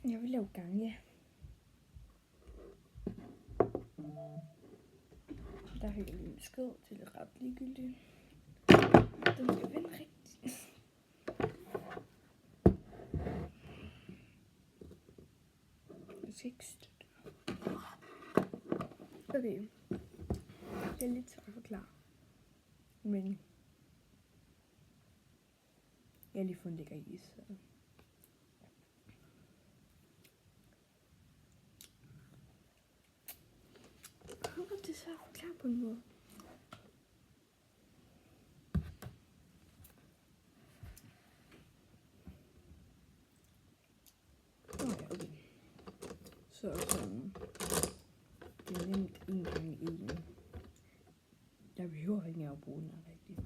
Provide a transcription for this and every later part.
Jeg vil lave gange. Der fik jeg lige en besked til det ret ligegyldigt. Den skal vende rigtigt. Jeg skal ikke støtte. Okay. Det er lidt svært at forklare. Men jeg har lige fundet lækker is. Så. Det er svært at forklare på en måde. Okay. Så sådan. Det er nemt en gang i en. Jeg behøver ikke at bruge den rigtigt.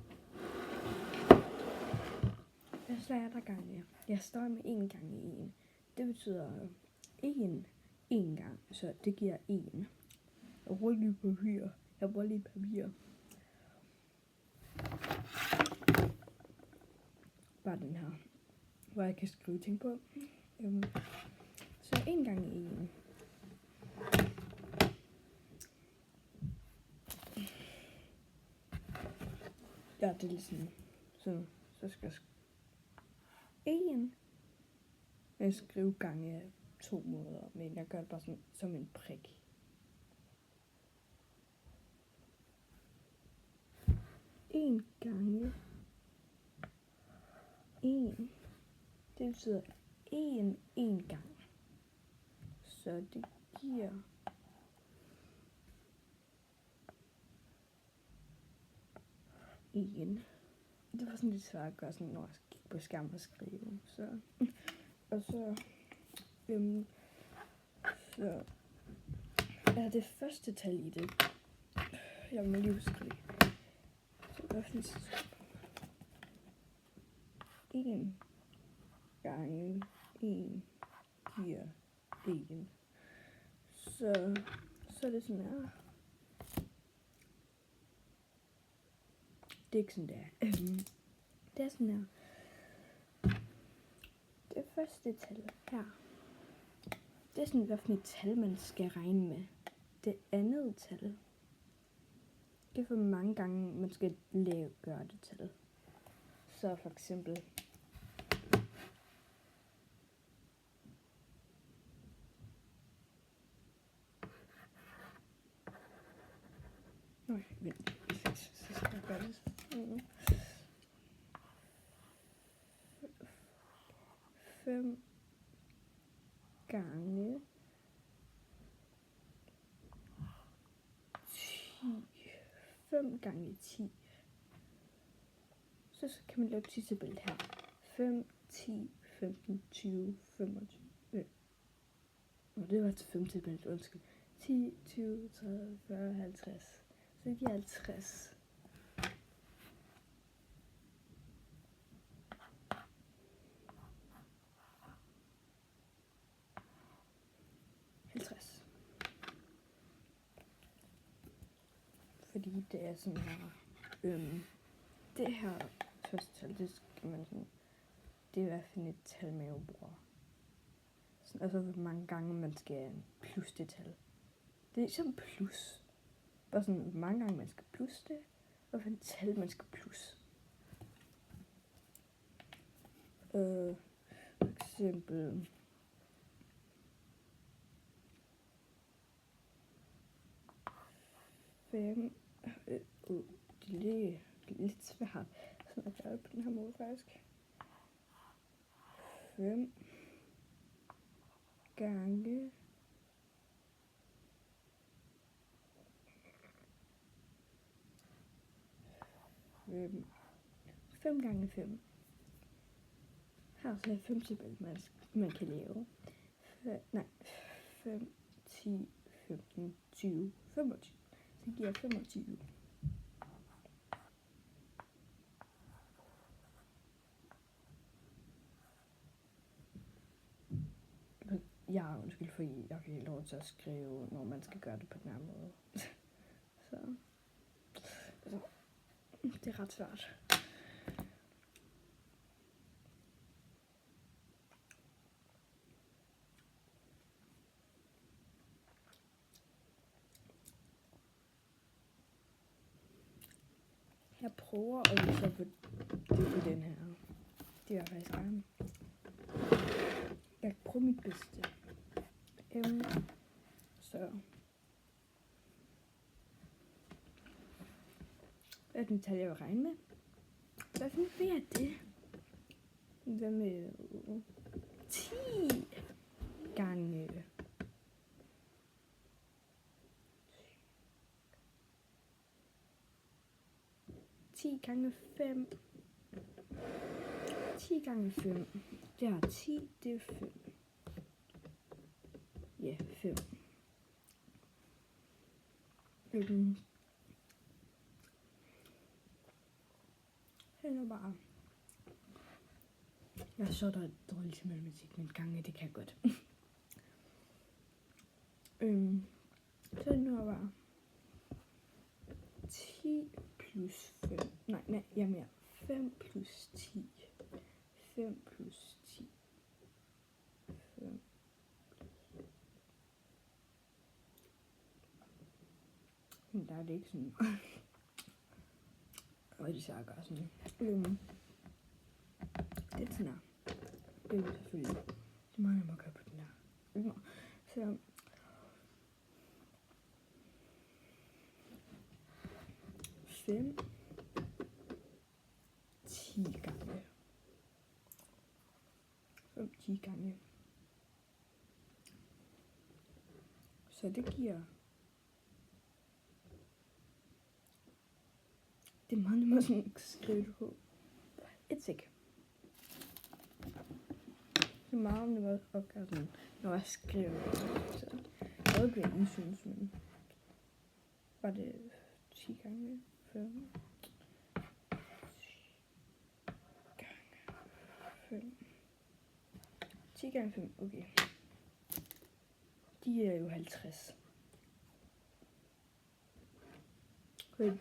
Jeg slager der gange. Jeg står med en gang i en. Det betyder en gang, så det giver en. Jeg bruger lige papir. Bare den her, hvor jeg kan skrive ting på. Så en gang i en. Ja, det er lidt sådan. Så skal jeg en. Jeg skriver gange 2 måder, men jeg gør det bare sådan, som en prik. En gange. En. Det betyder en gang. Så det giver en. Det var sådan lidt svært at gøre sådan, når jeg gik på skærmen og skrive. Så. Og så er det første tal i det. Jeg må lige huske det. Så offentligt. En gange en giver en. Så er det sådan her. Det er ikke sådan der. Det er sådan her. Det første tal her. Det er sådan, hvad for et tal man skal regne med. Det andet tal. Det er for mange gange man skal gøre det tal. Så for eksempel. Vent. Så skal jeg gøre det. 5 gange 10. 5 gange 10. Så kan man lave 10-tabel her. 5, 10, 15, 20, 25. Det var til 5 tabel, undskyld. 10, 20, 30, 40, 50. Så det giver 50. Fordi det er sådan her. Det her første tal, det skal man sådan. Det er i hvert fald et tal, man jo bruger. Sådan, altså hvor mange gange man skal plus det tal. Det er som plus. Bare sådan, hvor mange gange man skal plus det, og hvilket tal man skal plus. For eksempel. Det er lidt svært sådan at gøre det på den her måde faktisk. 5 gange 5 gange 5. Her så er 5 tabel, man kan lave. 5, 10, 15, 20, 25. Så giver 25. Ja, undskyld, fordi jeg fik lov til at skrive, når man skal gøre det på den her måde. Så det er ret svært. over, og så på det på den her. Det er faktisk gerne. Jeg kan prøve mit bedste. Så. Hvad er den tal, jeg vil regne med? Hvad for er det? Hvad med 10 gange 10 gange 5. 10 gange 5. Det er 10, det er 5. Ja, 5. Det er bare. Jeg er så dårlig til matematik, men gange det kan jeg godt. Så er det nu bare 10 plus 5. Nej, jeg er mere. 5 plus 10. 5 plus 10. 5. Men der er det ikke sådan. Og det ser godt sådan. Det er sådan her. Det er selvfølgelig. Det må jeg må gøre på den her. Så 5 10 gange. 5 10 gange. Så det giver. Det er meget nemmere sådan at skrive det på. Et sek. Det er meget nemmere at gøre sådan, når jeg skriver det. Så jeg ved ikke, I synes, men var det 10 gange 5? 10 gange 5, okay. De er jo 50. Okay.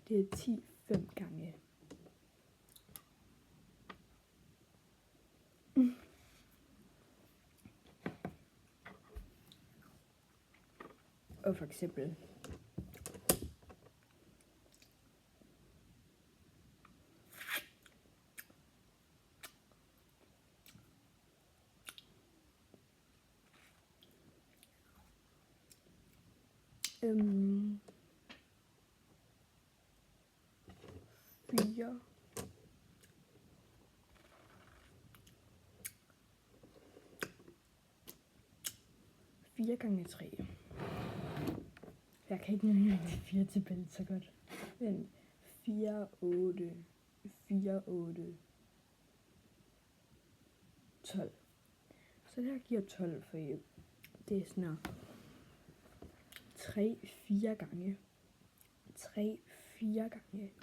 Det er 10 5 gange. Og for eksempel fire. Fire gange 3. Jeg kan ikke nævne de 4 tilbage så godt. Men 4, 8, 4, 8, 12. Så det her giver 12, for det er sådan her. 3, 4 gange. 3, 4 gange.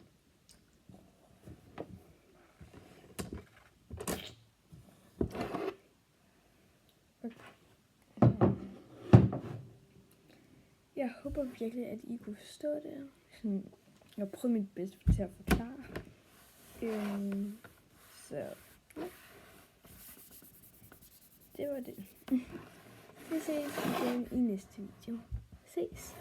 Jeg håber virkelig, at I kunne forstå det. Jeg prøver mit bedste til at forklare. Så ja. Det var det. Vi ses igen i næste video. Ses.